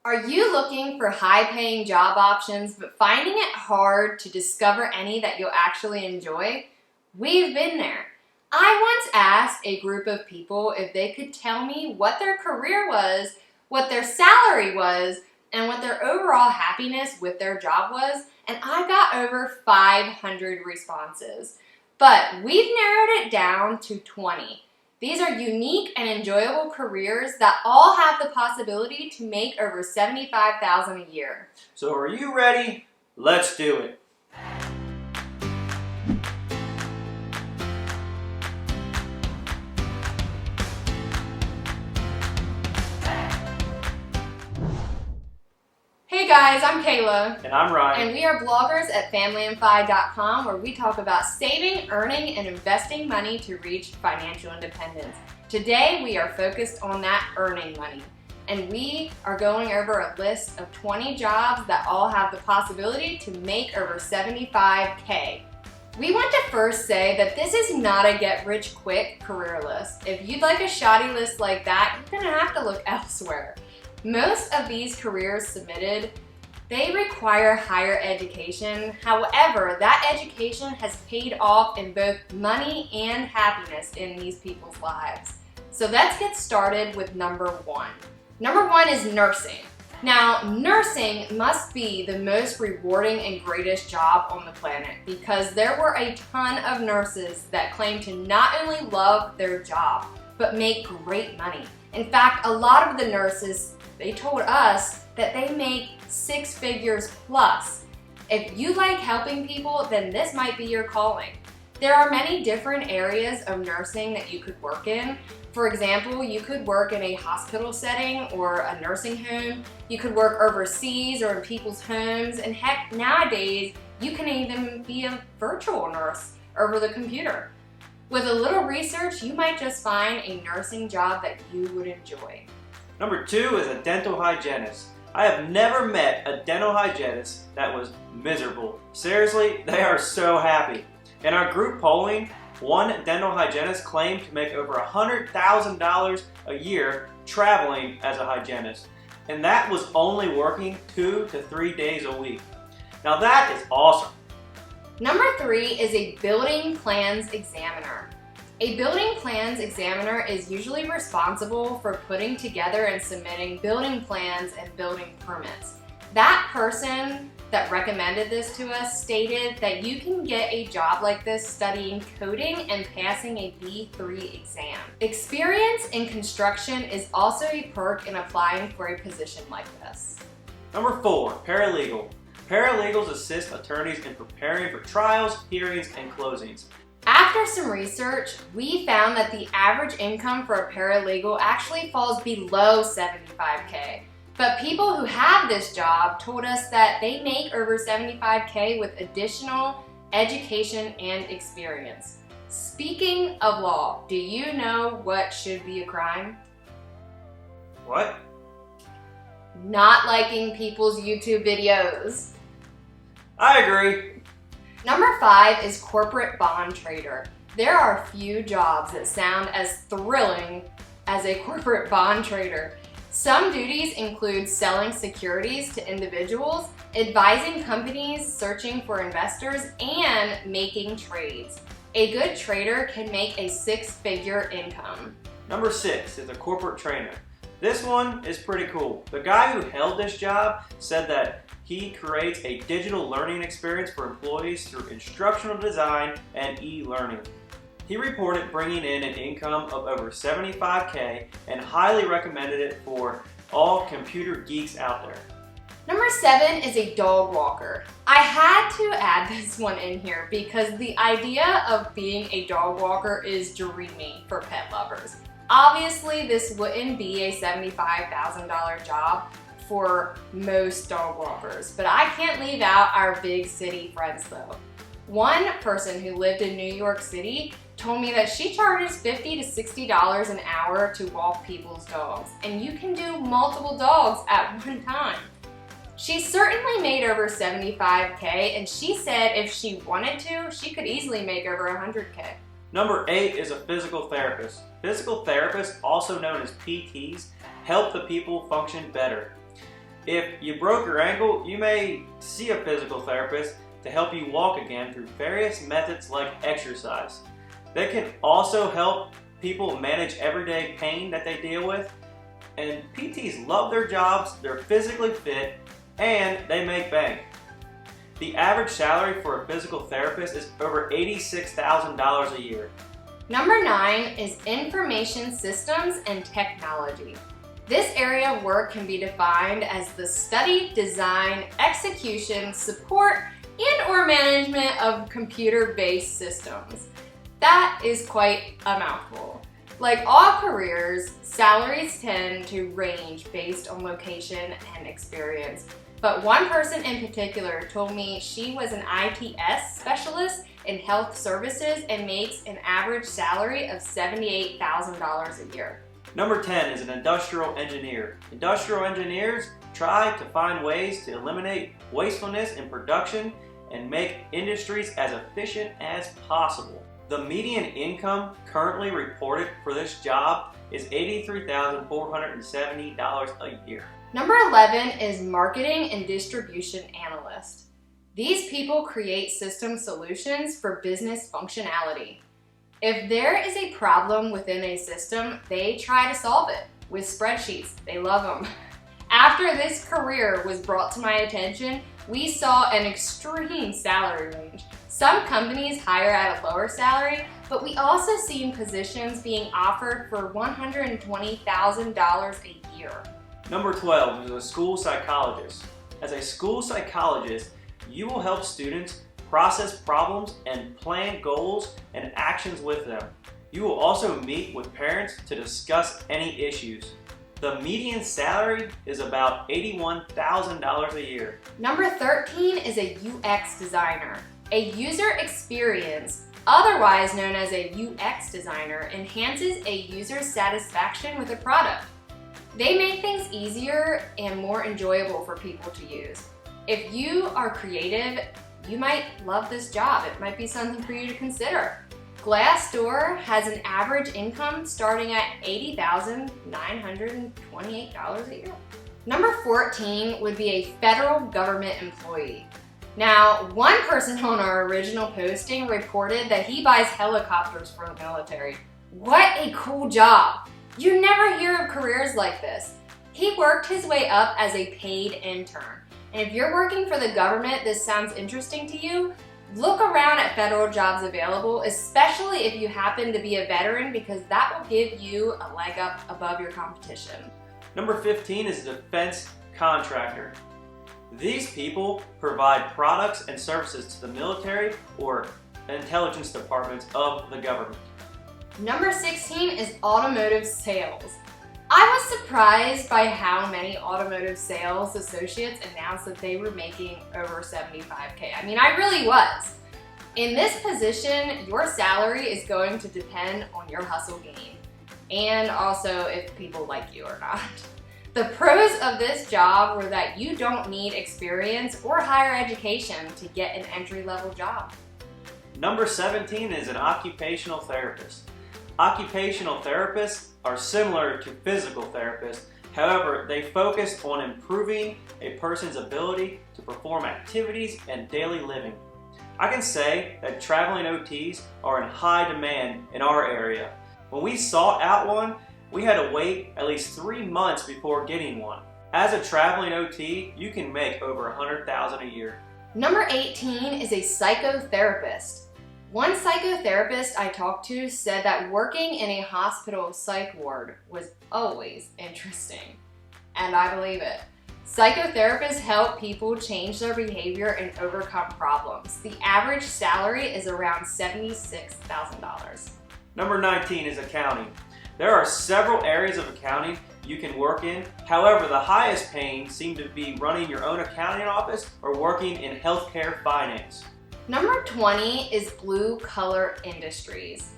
Are you looking for high-paying job options but finding it hard to discover any that you'll actually enjoy? We've been there. I once asked a group of people if they could tell me what their career was, what their salary was, and what their overall happiness with their job was, and I got over 500 responses. But we've narrowed it down to 20. These are unique and enjoyable careers that all have the possibility to make over $75,000 a year. So are you ready? Let's do it. Hey guys, I'm Kayla. And I'm Ryan. And we are bloggers at FamilyandFi.com, where we talk about saving, earning, and investing money to reach financial independence. Today we are focused on that earning money. And we are going over a list of 20 jobs that all have the possibility to make over $75K. We want to first say that this is not a get-rich-quick career list. If you'd like a shoddy list like that, you're going to have to look elsewhere. Most of these careers submitted, they require higher education. However, that education has paid off in both money and happiness in these people's lives. So let's get started with number one. Number one is nursing. Now, nursing must be the most rewarding and greatest job on the planet because there were a ton of nurses that claim to not only love their job, but make great money. In fact, a lot of the nurses, they told us that they make 6 figures plus. If you like helping people, then this might be your calling. There are many different areas of nursing that you could work in. For example, you could work in a hospital setting or a nursing home. You could work overseas or in people's homes. And heck, nowadays, you can even be a virtual nurse over the computer. With a little research, you might just find a nursing job that you would enjoy. Number two is a dental hygienist. I have never met a dental hygienist that was miserable. Seriously, they are so happy. In our group polling, one dental hygienist claimed to make over $100,000 a year traveling as a hygienist. And that was only working 2 to 3 days a week. Now that is awesome. Number three is a building plans examiner. A building plans examiner is usually responsible for putting together and submitting building plans and building permits. That person that recommended this to us stated that you can get a job like this studying coding and passing a B3 exam. Experience in construction is also a perk in applying for a position like this. Number four, paralegal. Paralegals assist attorneys in preparing for trials, hearings, and closings. After some research, we found that the average income for a paralegal actually falls below $75K. But people who have this job told us that they make over $75K with additional education and experience. Speaking of law, do you know what should be a crime? What? Not liking people's YouTube videos. I agree. Number five is corporate bond trader. There are few jobs that sound as thrilling as a corporate bond trader. Some duties include selling securities to individuals, advising companies searching for investors, and making trades. A good trader can make a 6-figure income. Number six is a corporate trainer. This one is pretty cool. The guy who held this job said that he creates a digital learning experience for employees through instructional design and e-learning. He reported bringing in an income of over $75K and highly recommended it for all computer geeks out there. Number seven is a dog walker. I had to add this one in here because the idea of being a dog walker is dreamy for pet lovers. Obviously, this wouldn't be a $75,000 job for most dog walkers, but I can't leave out our big city friends though. One person who lived in New York City told me that she charges $50 to $60 an hour to walk people's dogs, and you can do multiple dogs at one time. She certainly made over $75K, and she said if she wanted to, she could easily make over $100K. Number 8 is a physical therapist. Physical therapists, also known as PTs, help the people function better. If you broke your ankle, you may see a physical therapist to help you walk again through various methods like exercise. They can also help people manage everyday pain that they deal with. And PTs love their jobs, they're physically fit, and they make bank. The average salary for a physical therapist is over $86,000 a year. Number 9 is information systems and technology. This area of work can be defined as the study, design, execution, support, and/or management of computer-based systems. That is quite a mouthful. Like all careers, salaries tend to range based on location and experience. But one person in particular told me she was an ITS specialist in health services and makes an average salary of $78,000 a year. Number 10 is an industrial engineer. Industrial engineers try to find ways to eliminate wastefulness in production and make industries as efficient as possible. The median income currently reported for this job is $83,470 a year. Number 11 is marketing and distribution analyst. These people create system solutions for business functionality. If there is a problem within a system, they try to solve it with spreadsheets. They love them. After this career was brought to my attention, we saw an extreme salary range. Some companies hire at a lower salary, but we also seen positions being offered for $120,000 a year. Number 12 is a school psychologist. As a school psychologist, you will help students process problems and plan goals and actions with them. You will also meet with parents to discuss any issues. The median salary is about $81,000 a year. Number 13 is a UX designer. A user experience, otherwise known as a UX designer, enhances a user's satisfaction with a product. They make things easier and more enjoyable for people to use. If you are creative, you might love this job. It might be something for you to consider. Glassdoor has an average income starting at $80,928 a year. Number 14 would be a federal government employee. Now, one person on our original posting reported that he buys helicopters for the military. What a cool job! You never hear of careers like this. He worked his way up as a paid intern. And if you're working for the government, this sounds interesting to you, look around at federal jobs available, especially if you happen to be a veteran, because that will give you a leg up above your competition. Number 15 is a defense contractor. These people provide products and services to the military or intelligence departments of the government. Number 16 is automotive sales. I was surprised by how many automotive sales associates announced that they were making over $75K. I mean, I really was. In this position, your salary is going to depend on your hustle game and also if people like you or not. The pros of this job were that you don't need experience or higher education to get an entry-level job. Number 17 is an occupational therapist. Occupational therapists are similar to physical therapists. However, they focus on improving a person's ability to perform activities and daily living. I can say that traveling OTs are in high demand in our area. When we sought out one, we had to wait at least 3 months before getting one. As a traveling OT, you can make over $100,000 a year. Number 18 is a psychotherapist. One psychotherapist I talked to said that working in a hospital psych ward was always interesting. And I believe it. Psychotherapists help people change their behavior and overcome problems. The average salary is around $76,000. Number 19 is accounting. There are several areas of accounting you can work in. However, the highest paying seem to be running your own accounting office or working in healthcare finance. Number 20 is blue collar industries.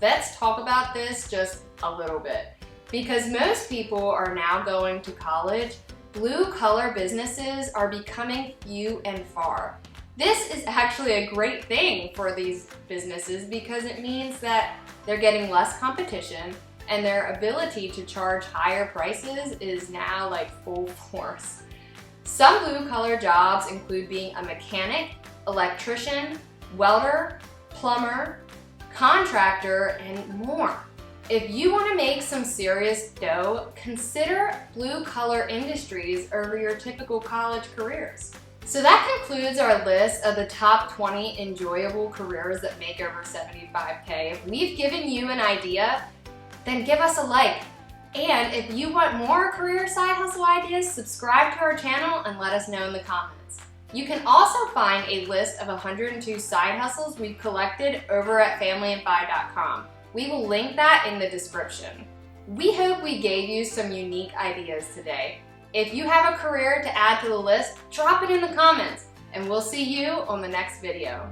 Let's talk about this just a little bit. Because most people are now going to college, blue collar businesses are becoming few and far. This is actually a great thing for these businesses because it means that they're getting less competition and their ability to charge higher prices is now like full force. Some blue-collar jobs include being a mechanic, electrician, welder, plumber, contractor, and more. If you want to make some serious dough, consider blue-collar industries over your typical college careers. So that concludes our list of the top 20 enjoyable careers that make over $75K. If we've given you an idea, then give us a like. And if you want more career side hustle ideas, subscribe to our channel and let us know in the comments. You can also find a list of 102 side hustles we've collected over at familyandfi.com. We will link that in the description. We hope we gave you some unique ideas today. If you have a career to add to the list, drop it in the comments, and we'll see you on the next video.